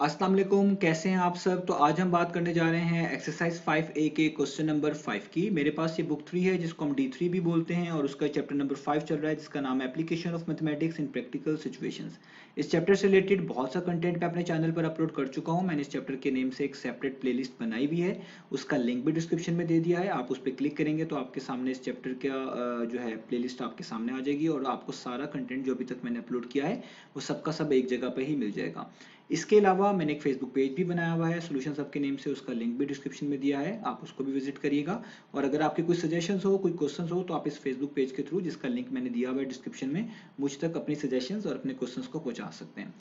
अस्सलाम वालेकुम, कैसे हैं आप सब। तो आज हम बात करने जा रहे हैं एक्सरसाइज 5A के क्वेश्चन नंबर 5 की। मेरे पास ये बुक 3 है जिसको हम D3 भी बोलते हैं और उसका चैप्टर नंबर 5 चल रहा है जिसका नाम है application of mathematics in practical situations. इस चैप्टर से रिलेटेड बहुत सा कंटेंट मैं अपने चैनल पर अपलोड कर चुका हूँ। मैंने इस चैप्टर के नेम से एक सेपरेट प्लेलिस्ट बनाई भी है, उसका लिंक भी डिस्क्रिप्शन में दे दिया है। आप उस पर क्लिक करेंगे तो आपके सामने इस चैप्टर का जो है प्लेलिस्ट आपके सामने आ जाएगी और आपको सारा कंटेंट जो अभी तक मैंने अपलोड किया है वो सबका सब एक जगह पर ही मिल जाएगा। इसके अलावा मैंने एक फेसबुक पेज भी बनाया हुआ है सोल्यूशन सब के नेम से, उसका लिंक भी डिस्क्रिप्शन में दिया है, आप उसको भी विजिट करिएगा। और अगर आपके कोई सजेशंस हो, कोई क्वेश्चंस हो, तो आप इस फेसबुक पेज के थ्रू, जिसका लिंक मैंने दिया हुआ है डिस्क्रिप्शन में, मुझ तक अपनी सजेशंस और अपने क्वेश्चंस को पहुंचा सकते हैं।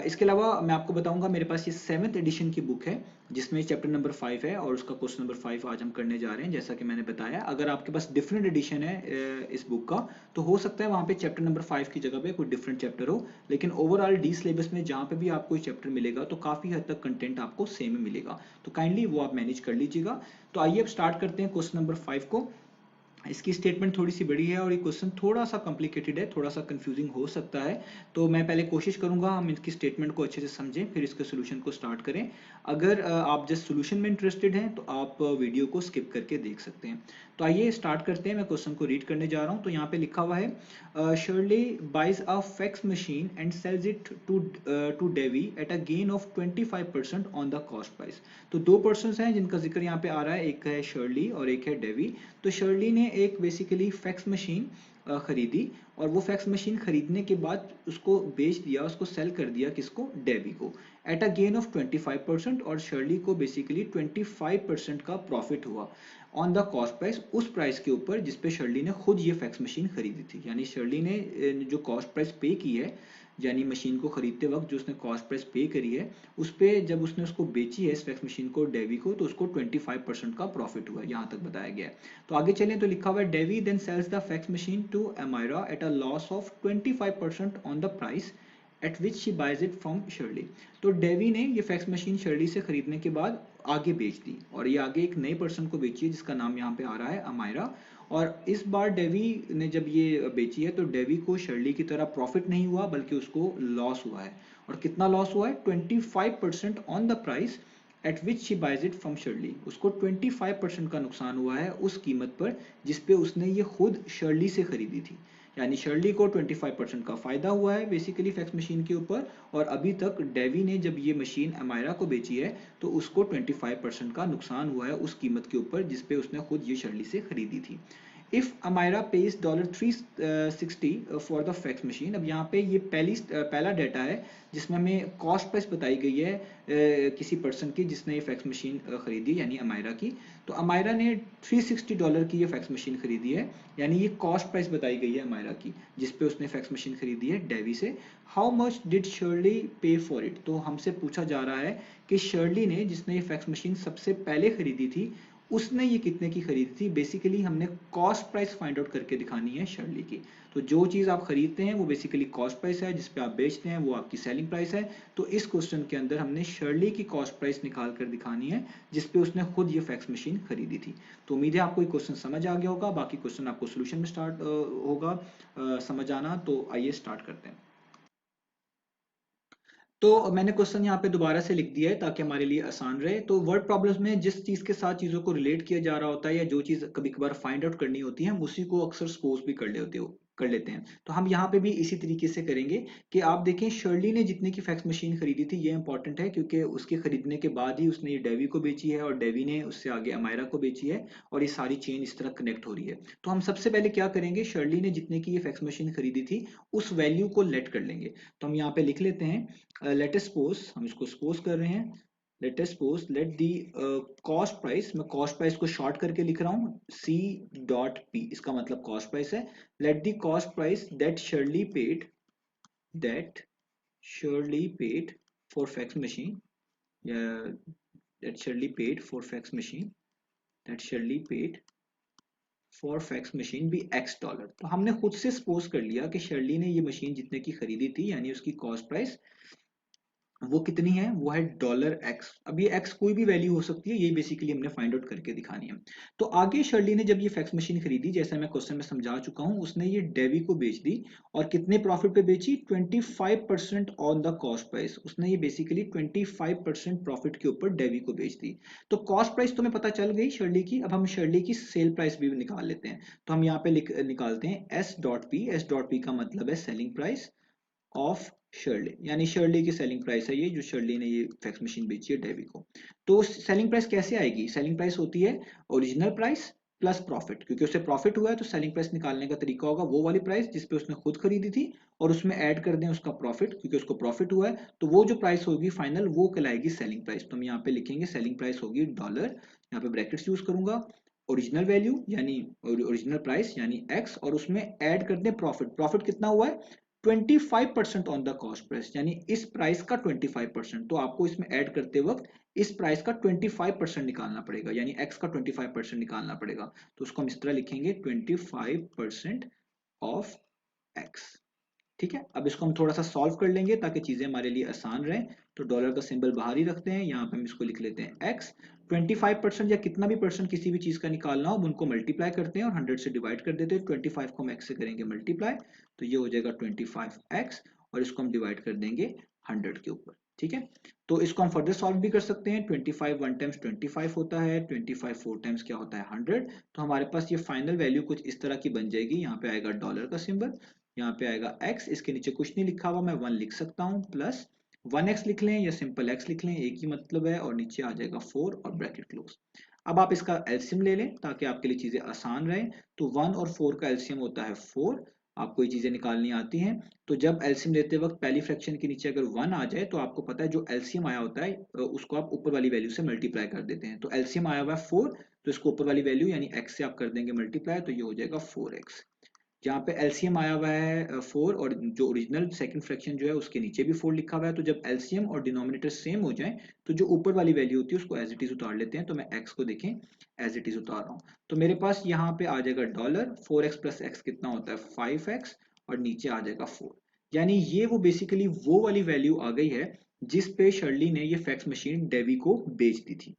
इसके अलावा मैं आपको बताऊंगा, मेरे पास ये 7th एडिशन की बुक है जिसमें चैप्टर नंबर 5 है और उसका क्वेश्चन नंबर 5 आज हम करने जा रहे हैं। जैसा कि मैंने बताया, अगर आपके पास डिफरेंट एडिशन है इस बुक का, तो हो सकता है वहाँ पे चैप्टर नंबर 5 की जगह पे कोई डिफरेंट चैप्टर हो, लेकिन ओवरऑल डी सिलेबस में जहाँ पे भी आपको चैप्टर मिलेगा तो काफ़ी हद तक कंटेंट आपको सेम ही मिलेगा। तो काइंडली वो आप मैनेज कर लीजिएगा। तो आइए अब स्टार्ट करते हैं क्वेश्चन नंबर 5 को। इसकी स्टेटमेंट थोड़ी सी बड़ी है और ये क्वेश्चन थोड़ा सा कॉम्प्लिकेटेड है, थोड़ा सा कंफ्यूजिंग हो सकता है। तो मैं पहले कोशिश करूंगा हम इसकी स्टेटमेंट को अच्छे से समझें, फिर इसके सोल्यूशन को स्टार्ट करें। अगर आप जस्ट सोल्यूशन में इंटरेस्टेड हैं तो आप वीडियो को स्किप करके देख सकते हैं। तो आइए स्टार्ट करते हैं। मैं क्वेश्चन को रीड करने जा रहा हूँ। तो यहाँ पे लिखा हुआ है, Shirley buys a fax machine and sells it to Davy at a gain of 25% on the cost price. तो दो पर्सन हैं जिनका जिक्र यहाँ पे आ रहा है, एक है शर्ली और एक है डेवी। तो शर्ली ने एक बेसिकली फैक्स मशीन खरीदी और वो फैक्स मशीन खरीदने के बाद उसको बेच दिया, उसको सेल कर दिया, किसको, डेवी को, एट अ गेन ऑफ 25%। और शर्ली को बेसिकली 25% का प्रॉफिट हुआ ऑन द कॉस्ट प्राइस, उस प्राइस के ऊपर जिस पे शर्ली ने खुद ये फैक्स मशीन खरीदी थी। यानी शर्ली ने जो कॉस्ट प्राइस पे की है, यानी मशीन को खरीदते वक्त जो उसने कॉस्ट प्राइस पे करी है, उस पे जब उसने उसको बेची है इस फैक्स मशीन को, डेवी को, तो उसको 25% का प्रॉफिट हुआ है, यहाँ तक बताया गया है। तो आगे चलें तो लिखा हुआ है, Davy then sells the fax machine to Amaira at a loss of 25% on the price at which she buys it from Shirley. तो डेवी ने ये फैक्स मशीन शर्ली से खरीदने के बाद आगे बेच दी और ये आगे एक नए पर्सन को बेची है जिसका नाम यहाँ पे आ रहा है अमायरा। और इस बार डेवी ने जब ये बेची है तो डेवी को शर्ली की तरह प्रॉफिट नहीं हुआ बल्कि उसको लॉस हुआ है। और कितना लॉस हुआ है, 25% on the price at which she buys it from Shirley. उसको 25% का नुकसान हुआ है उस कीमत पर जिस पे उसने ये खुद शर्ली से खरीदी थी। यानी शर्ली को 25% का फायदा हुआ है बेसिकली फैक्स मशीन के ऊपर, और अभी तक डेवी ने जब ये मशीन अमायरा को बेची है तो उसको 25% का नुकसान हुआ है उस कीमत के ऊपर जिस पे उसने खुद ये शर्ली से खरीदी थी। If Amaira pays $360 for the fax machine. अब यहाँ पे ये पहला डाटा है जिसमें हमें कॉस्ट प्राइस बताई गई है किसी पर्सन की जिसने ये फैक्स मशीन खरीदी, यानी अमायरा की। तो अमायरा ने $360 की ये फैक्स मशीन खरीदी है, यानी ये कॉस्ट प्राइस बताई गई है अमायरा की जिस पे उसने फैक्स मशीन खरीदी है डेवी से। हाउ मच डिड शर्ली पे फॉर इट। तो हमसे पूछा जा रहा है कि शर्ली ने, जिसने ये फैक्स मशीन सबसे पहले खरीदी थी, उसने ये कितने की खरीदी थी। बेसिकली हमने कॉस्ट प्राइस फाइंड आउट करके दिखानी है शर्ली की। तो जो चीज़ आप खरीदते हैं वो बेसिकली कॉस्ट प्राइस है, जिस पे आप बेचते हैं वो आपकी सेलिंग प्राइस है। तो इस क्वेश्चन के अंदर हमने शर्ली की कॉस्ट प्राइस निकाल कर दिखानी है जिस पे उसने खुद ये फैक्स मशीन खरीदी थी। तो उम्मीद है आपको ये क्वेश्चन समझ आ गया होगा। बाकी क्वेश्चन आपको सोल्यूशन में स्टार्ट होगा समझ आना। तो आइए स्टार्ट करते हैं। तो मैंने क्वेश्चन यहाँ पे दोबारा से लिख दिया है ताकि हमारे लिए आसान रहे। तो वर्ड प्रॉब्लम्स में जिस चीज़ के साथ चीज़ों को रिलेट किया जा रहा होता है या जो चीज़ कभी कभार फाइंड आउट करनी होती है, हम उसी को अक्सर सपोज भी कर लेते हैं। तो हम यहाँ पे भी इसी तरीके से करेंगे कि आप देखें शर्ली ने जितने की फैक्स मशीन खरीदी थी, ये इंपॉर्टेंट है क्योंकि उसके खरीदने के बाद ही उसने ये डेवी को बेची है और डेवी ने उससे आगे अमायरा को बेची है और ये सारी चेन इस तरह कनेक्ट हो रही है। तो हम सबसे पहले क्या करेंगे, शर्ली ने जितने की ये फैक्स मशीन खरीदी थी उस वैल्यू को लेट कर लेंगे। तो हम यहाँ पे लिख लेते हैं, लेट अस सपोज, हम इसको सपोज कर रहे हैं, let us suppose let the cost price, मैं कॉस्ट प्राइस को शॉर्ट करके लिख रहा हूँ सी डॉट पी, इसका मतलब कॉस्ट प्राइस है। Let the cost price that Shirley paid for fax machine, that Shirley paid for fax machine, that Shirley paid for fax machine भी $X। तो हमने खुद से सपोज कर लिया कि शर्ली ने ये मशीन जितने की खरीदी थी, यानी उसकी कॉस्ट प्राइस वो कितनी है, वो है डॉलर एक्स। अब ये एक्स कोई भी वैल्यू हो सकती है, ये बेसिकली हमने फाइंड आउट करके दिखानी है। तो आगे शर्ली ने जब ये फैक्स मशीन खरीदी, जैसा मैं क्वेश्चन में समझा चुका हूं, उसने ये डेवी को बेच दी। और कितने प्रॉफिट पे बेची, 25% ऑन द कॉस्ट प्राइस। उसने ये बेसिकली 25% प्रॉफिट के ऊपर डेवी को बेच दी। तो कॉस्ट प्राइस तुम्हें पता चल गई शर्ली की। अब हम शर्ली की सेल प्राइस भी निकाल लेते हैं। तो हम यहाँ पे निकालते हैं S dot P. S dot P का मतलब है सेलिंग प्राइस ऑफ शर्ली, यानी शर्ली की सेलिंग प्राइस है ये, जो शर्ली ने ये फैक्स मशीन बेची है डेवी को। तो सेलिंग प्राइस कैसे आएगी, सेलिंग प्राइस होती है ओरिजिनल प्राइस प्लस प्रॉफिट। क्योंकि उससे प्रॉफिट हुआ है तो सेलिंग प्राइस निकालने का तरीका होगा वो वाली प्राइस जिस पे उसने खुद खरीदी थी, और उसमें ऐड कर दें उसका प्रॉफिट, क्योंकि उसको प्रॉफिट हुआ है तो वो जो प्राइस होगी फाइनल वो कहलाएगी सेलिंग प्राइस। तो हम यहाँ पे लिखेंगे सेलिंग प्राइस होगी डॉलर, यहाँ पे ब्रैकेट्स यूज करूंगा, ओरिजिनल वैल्यू यानी ओरिजिनल प्राइस यानी एक्स, और उसमें ऐड कर दें प्रॉफिट। प्रॉफिट कितना हुआ है, 25% ऑन द कॉस्ट प्राइस, यानी इस प्राइस का 25%। तो आपको इसमें ऐड करते वक्त इस प्राइस का 25% निकालना पड़ेगा, यानी एक्स का 25% निकालना पड़ेगा। तो उसको हम इस तरह लिखेंगे 25% ऑफ एक्स। ठीक है, अब इसको हम थोड़ा सा सॉल्व कर लेंगे ताकि चीजें हमारे लिए आसान रहें। तो डॉलर का सिंबल बाहर ही रखते हैं, यहाँ पे हम इसको लिख लेते हैं एक्स। 25% या कितना भी परसेंट किसी भी चीज का निकालना हो, हम उनको मल्टीप्लाई करते हैं और 100 से डिवाइड कर देते हैं। 25 को हम एक्स से करेंगे मल्टीप्लाई, तो ये हो जाएगा 25x, और इसको हम डिवाइड कर देंगे 100 के ऊपर। ठीक है, तो इसको हम फर्दर सॉल्व भी कर सकते हैं। 25 वन टाइम्स 25 होता है, 25 फोर टाइम्स क्या होता है 100। तो हमारे पास ये फाइनल वैल्यू कुछ इस तरह की बन जाएगी। यहाँ पे आएगा डॉलर का सिंबल, यहाँ पे आएगा x, इसके नीचे कुछ नहीं लिखा हुआ, मैं 1 लिख सकता हूँ, प्लस 1x लिख लें या सिंपल x लिख लें, एक ही मतलब है, और नीचे आ जाएगा 4 और ब्रैकेट क्लोज। अब आप इसका एलसीएम ले लें ताकि आपके लिए चीजें आसान रहे। तो 1 और 4 का एलसीएम होता है 4। आपको ये चीजें निकालनी आती हैं। तो जब एलसीएम लेते वक्त पहली फ्रैक्शन के नीचे अगर 1 आ जाए तो आपको पता है जो एलसीएम आया होता है उसको आप ऊपर वाली वैल्यू से मल्टीप्लाई कर देते हैं। तो एलसीएम आया हुआ है 4, तो इसको ऊपर वाली वैल्यू यानी x से आप कर देंगे मल्टीप्लाई, तो ये हो जाएगा 4x। जहाँ पे एलसीएम आया हुआ है 4, और जो ओरिजिनल सेकंड फ्रैक्शन जो है उसके नीचे भी 4 लिखा हुआ है। तो जब एलसीएम और डिनोमिनेटर सेम हो जाए तो जो ऊपर वाली वैल्यू होती है उसको एज इट इज उतार लेते हैं। तो मैं एक्स को देखें एज इट इज उतार रहा हूँ, तो मेरे पास यहाँ पे आ जाएगा डॉलर 4x प्लस एक्स कितना होता है 5x, और नीचे आ जाएगा 4। यानी ये वो बेसिकली वो वाली वैल्यू आ गई है जिस पे शर्ली ने ये फैक्स मशीन डेवी को बेच दी थी।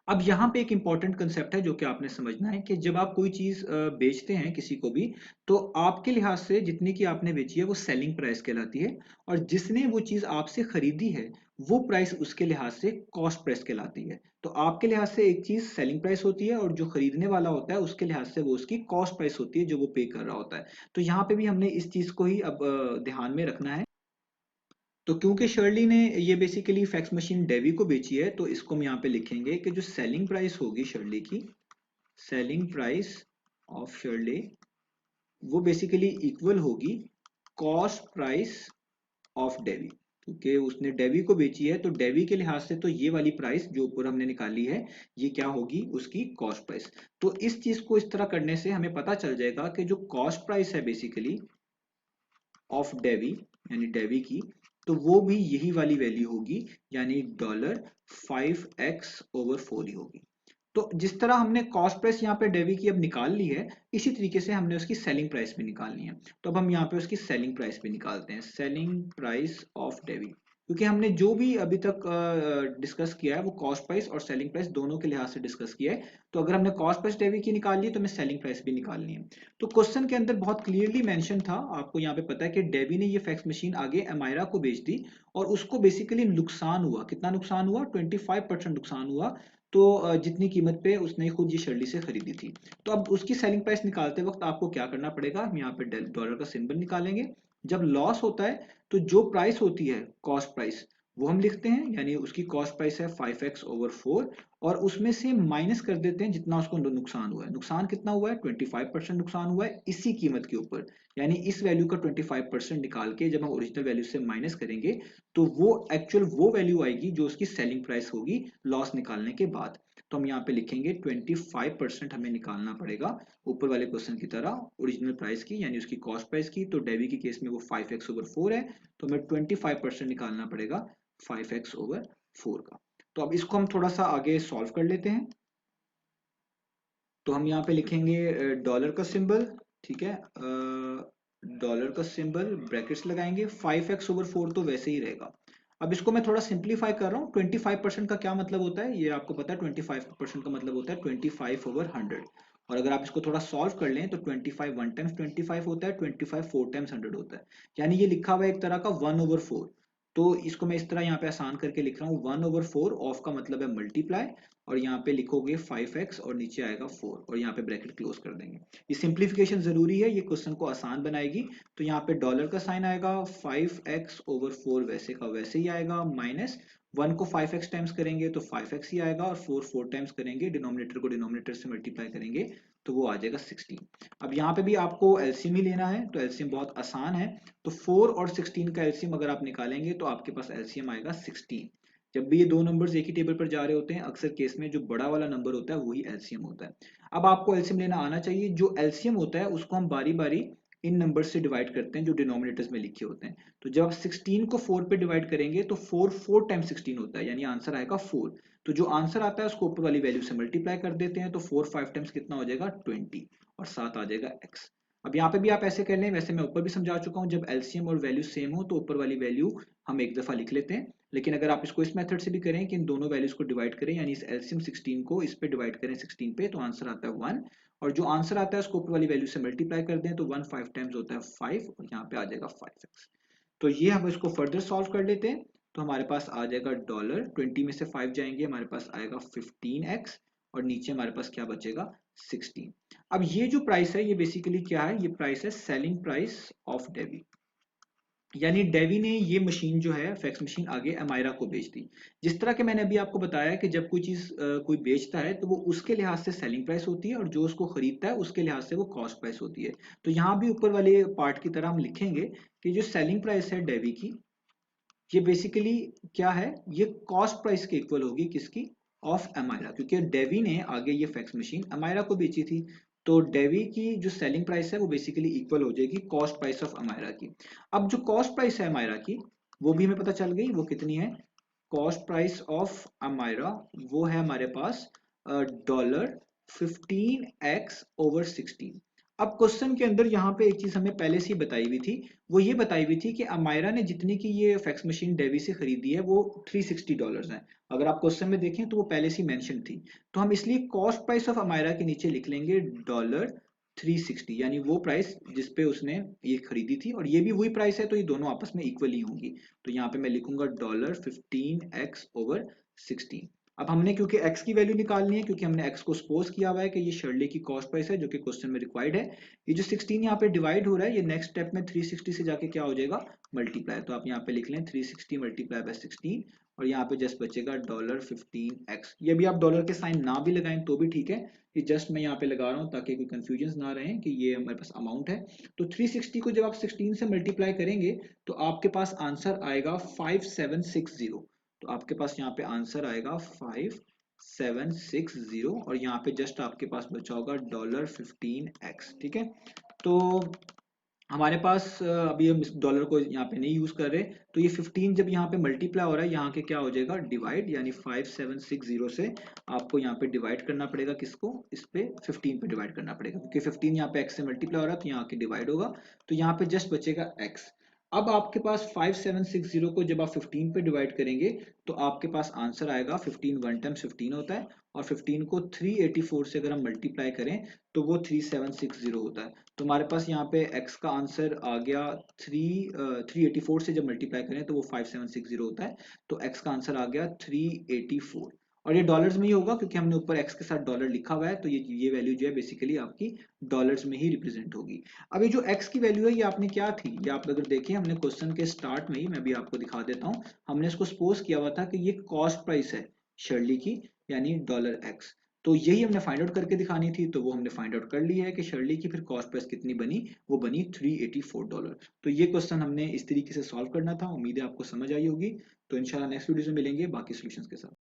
अब यहाँ पे एक इंपॉर्टेंट कंसेप्ट है जो कि आपने समझना है कि जब आप कोई चीज बेचते हैं किसी को भी, तो आपके लिहाज से जितनी की आपने बेची है वो सेलिंग प्राइस कहलाती है, और जिसने वो चीज आपसे खरीदी है वो प्राइस उसके लिहाज से कॉस्ट प्राइस कहलाती है। तो आपके लिहाज से एक चीज सेलिंग प्राइस होती है, और जो खरीदने वाला होता है उसके लिहाज से वो उसकी कॉस्ट प्राइस होती है जो वो पे कर रहा होता है। तो यहाँ पे भी हमने इस चीज को ही अब ध्यान में रखना है। तो क्योंकि शर्ली ने ये बेसिकली फैक्स मशीन डेवी को बेची है, तो इसको हम यहाँ पे लिखेंगे कि जो सेलिंग प्राइस होगी शर्ली की, सेलिंग प्राइस ऑफ शर्ली, वो बेसिकली इक्वल होगी कॉस्ट प्राइस ऑफ डेवी। क्योंकि उसने डेवी को बेची है तो डेवी के लिहाज से तो ये वाली प्राइस जो ऊपर हमने निकाली है ये क्या होगी, उसकी कॉस्ट प्राइस। तो इस चीज को इस तरह करने से हमें पता चल जाएगा कि जो कॉस्ट प्राइस है बेसिकली ऑफ डेवी, यानी डेवी की, तो वो भी यही वाली वैल्यू होगी, यानी डॉलर 5x/4 ही होगी। तो जिस तरह हमने कॉस्ट प्राइस यहाँ पे डेवी की अब निकाल ली है, इसी तरीके से हमने उसकी सेलिंग प्राइस भी निकालनी है। तो अब हम यहाँ पे उसकी सेलिंग प्राइस भी निकालते हैं, सेलिंग प्राइस ऑफ डेवी। क्योंकि हमने जो भी अभी तक डिस्कस किया है वो कॉस्ट प्राइस और सेलिंग प्राइस दोनों के लिहाज से डिस्कस किया है। तो अगर हमने कॉस्ट प्राइस डेवी की निकाल ली तो हमें सेलिंग प्राइस भी निकालनी है। तो क्वेश्चन के अंदर बहुत क्लियरली मेंशन था, आपको यहाँ पे पता है कि डेवी ने ये फैक्स मशीन आगे एमायरा को बेच दी, और उसको बेसिकली नुकसान हुआ। कितना नुकसान हुआ, 25% नुकसान हुआ। तो जितनी कीमत पे उसने खुद ये शर्ली से खरीदी थी। तो अब उसकी सेलिंग प्राइस निकालते वक्त आपको क्या करना पड़ेगा, हम यहाँ पे डॉलर का सिंबल निकालेंगे। जब लॉस होता है तो जो प्राइस होती है कॉस्ट प्राइस वो हम लिखते हैं, यानी उसकी कॉस्ट प्राइस है 5x/4, और उसमें से माइनस कर देते हैं जितना उसको नुकसान हुआ है। नुकसान कितना हुआ है, 25% नुकसान हुआ है इसी कीमत के ऊपर। यानी इस वैल्यू का 25% निकाल के जब हम ओरिजिनल वैल्यू से माइनस करेंगे तो वो एक्चुअल वो वैल्यू आएगी जो उसकी सेलिंग प्राइस होगी लॉस निकालने के बाद। तो हम यहाँ पे लिखेंगे 25% हमें निकालना पड़ेगा ऊपर वाले क्वेश्चन की तरह ओरिजिनल प्राइस की, यानी उसकी कॉस्ट प्राइस की। तो डेवी की केस में वो 5x/4 है, तो हमें 25% निकालना पड़ेगा 5x/4 का। तो अब इसको हम थोड़ा सा आगे सॉल्व कर लेते हैं। तो हम यहाँ पे लिखेंगे डॉलर का सिंबल, ठीक है, डॉलर का सिंबल ब्रैकेट्स लगाएंगे, 5x/4 तो वैसे ही रहेगा। अब इसको मैं थोड़ा सिंप्लीफाई कर रहा हूँ। 25% का क्या मतलब होता है, ये आपको पता है। 25% का मतलब होता है 25/100। और अगर आप इसको थोड़ा सॉल्व कर लें तो 25 1 टाइम्स 25 होता है, 25 4 टाइम्स 100 होता है। यानी ये लिखा हुआ है एक तरह का 1/4। तो इसको मैं इस तरह यहाँ पे आसान करके लिख रहा हूँ, 1/4 ऑफ का मतलब है मल्टीप्लाई, और यहाँ पे लिखोगे 5x और नीचे आएगा 4, और यहाँ पे ब्रैकेट क्लोज कर देंगे। ये सिंप्लीफिकेशन जरूरी है, ये क्वेश्चन को आसान बनाएगी। तो यहाँ पे डॉलर का साइन आएगा, 5x/4 वैसे का वैसे ही आएगा, माइनस 1 को 5x टाइम्स करेंगे तो 5x ही आएगा, और 4 टाइम्स करेंगे, डिनोमिनेटर को डिनोमिनेटर से मल्टीप्लाई करेंगे तो वो आ जाएगा 16। अब यहाँ पे भी आपको एलसीएम ही लेना है, तो एलसीएम बहुत आसान है। तो 4 और 16 का एलसीएम अगर आप निकालेंगे तो आपके पास एलसीएम आएगा 16। जब भी ये दो नंबर्स एक ही टेबल पर जा रहे होते हैं, अक्सर केस में जो बड़ा वाला नंबर होता है वही एलसीएम होता है। अब आपको एलसीएम लेना आना चाहिए। जो एलसीएम होता है उसको हम बारी बारी इन नंबर से डिवाइड करते हैं जो डिनोमिनेटर्स में लिखे होते हैं। तो जब आप 16 को 4 पे डिवाइड करेंगे तो 4 टाइम्स 16 होता है, यानी आंसर आएगा 4। तो जो आंसर आता है उसको ऊपर वाली वैल्यू से मल्टीप्लाई कर देते हैं, तो 4 5 टाइम्स कितना हो जाएगा 20, और साथ आ जाएगा x। अब यहाँ पे भी आप ऐसे कर लें, वैसे मैं ऊपर भी समझा चुका हूँ, जब एलसीएम और वैल्यू सेम हो तो ऊपर वाली वैल्यू हम एक दफा लिख लेते हैं। लेकिन अगर आप इसको इस मेथड से भी करें कि इन दोनों वैल्यूज को डिवाइड करें, यानी इस एलसीएम 16 को इस पे डिवाइड करें 16 पे, तो आंसर आता है 1। और जो आंसर आता है उसको ऊपर वाली वैल्यू से मल्टीप्लाई कर दें तो 1 5 टाइम्स होता है 5, और यहाँ पे आ जाएगा 5x। तो ये हम इसको फर्दर सॉल्व कर लेते हैं। तो हमारे पास आ जाएगा डॉलर, 20 में से 5 जाएंगे, हमारे पास आएगा 15x, और नीचे हमारे पास क्या बचेगा 16। अब ये जो प्राइस है ये बेसिकली क्या है, ये प्राइस है सेलिंग प्राइस ऑफ डेवी। यानी डेवी ने ये मशीन जो है फैक्स मशीन आगे अमायरा को बेच दी। जिस तरह के मैंने अभी आपको बताया कि जब कोई चीज कोई बेचता है तो वो उसके लिहाज से सेलिंग प्राइस होती है, और जो उसको खरीदता है उसके लिहाज से वो कॉस्ट प्राइस होती है। तो यहाँ भी ऊपर वाले पार्ट की तरह हम लिखेंगे कि जो सेलिंग प्राइस है डेवी की, ये बेसिकली क्या है, ये कॉस्ट प्राइस के इक्वल होगी किसकी, ऑफ अमायरा, क्योंकि डेवी ने आगे ये फैक्स मशीन अमायरा को बेची थी। तो डेवी की जो सेलिंग प्राइस है वो बेसिकली इक्वल हो जाएगी कॉस्ट प्राइस ऑफ अमायरा की। अब जो कॉस्ट प्राइस है अमायरा की वो भी हमें पता चल गई, वो कितनी है। कॉस्ट प्राइस ऑफ अमायरा वो है हमारे पास $15x/16। अब क्वेश्चन के अंदर यहाँ पे एक चीज हमें पहले से ही बताई हुई थी, वो ये बताई हुई थी कि अमायरा ने जितनी की ये फैक्स मशीन डेवी से खरीदी है वो $360 है। अगर आप क्वेश्चन में देखें तो वो पहले से मेंशन थी। तो हम इसलिए कॉस्ट प्राइस ऑफ अमायरा के नीचे लिख लेंगे $360, यानी वो प्राइस जिसपे उसने ये खरीदी थी, और ये भी वही प्राइस है, तो ये दोनों आपस में इक्वल ही होंगी। तो यहाँ पे मैं लिखूंगा $15x/16। अब हमने क्योंकि x की वैल्यू निकालनी है, क्योंकि हमने x को सपोज किया हुआ है कि ये शर्ली की कॉस्ट प्राइस है जो कि क्वेश्चन में रिक्वायर्ड है। ये जो 16 यहाँ पे डिवाइड हो रहा है, ये नेक्स्ट स्टेप में 360 से जाके क्या हो जाएगा मल्टीप्लाई। तो आप यहाँ पे लिख लें 360 मल्टीप्लाई बाय 16, और यहाँ पे जस्ट बचेगा $15x। ये भी आप डॉलर के साइन ना भी लगाएं तो भी ठीक है, ये जस्ट मैं यहाँ पे लगा रहा हूँ ताकि कोई कंफ्यूजन ना रहे कि ये हमारे पास अमाउंट है। तो 360 को जब आप 16 से मल्टीप्लाई करेंगे तो आपके पास आंसर आएगा 5760। तो आपके पास यहाँ पे आंसर आएगा 5760, और यहाँ पे जस्ट आपके पास बचा होगा $15x। ठीक है। तो हमारे पास अभी हम इस डॉलर को यहाँ पे नहीं यूज कर रहे, तो ये 15 जब यहाँ पे मल्टीप्लाई हो रहा है, यहाँ के क्या हो जाएगा डिवाइड, यानी 5760 से आपको यहाँ पे डिवाइड करना पड़ेगा, किसको, इस पे 15 पे डिवाइड करना पड़ेगा, क्योंकि 15 यहाँ पे x से मल्टीप्लाई हो रहा है तो यहाँ के डिवाइड होगा। तो यहाँ पे जस्ट बचेगा x। अब आपके पास 5760 को जब आप 15 पे डिवाइड करेंगे तो आपके पास आंसर आएगा 15 1 टाइम्स 15 होता है, और 15 को 384 से अगर हम मल्टीप्लाई करें तो वो 3760 होता है। तो हमारे पास यहाँ पे x का आंसर आ गया 384 से जब मल्टीप्लाई करें तो वो 5760 होता है। तो x का आंसर आ गया 384, और ये डॉलर्स में ही होगा क्योंकि हमने ऊपर x के साथ डॉलर लिखा हुआ है, तो ये वैल्यू जो है बेसिकली आपकी डॉलर्स में ही रिप्रेजेंट होगी। अब ये जो x की वैल्यू है ये आपने क्या थी, ये आप अगर देखें हमने क्वेश्चन के स्टार्ट में ही, मैं भी आपको दिखा देता हूँ, हमने इसको सपोज किया हुआ था कि ये कॉस्ट प्राइस है शर्ली की, यानी $x। तो यही हमने फाइंड आउट करके दिखानी थी, तो वो हमने फाइंड आउट कर ली है कि शर्ली की फिर कॉस्ट प्राइस कितनी बनी, वो बनी $384। तो ये क्वेश्चन हमने इस तरीके से सॉल्व करना था। उम्मीद है आपको समझ आई होगी। तो इंशाल्लाह नेक्स्ट वीडियो में मिलेंगे बाकी सॉल्यूशंस के साथ।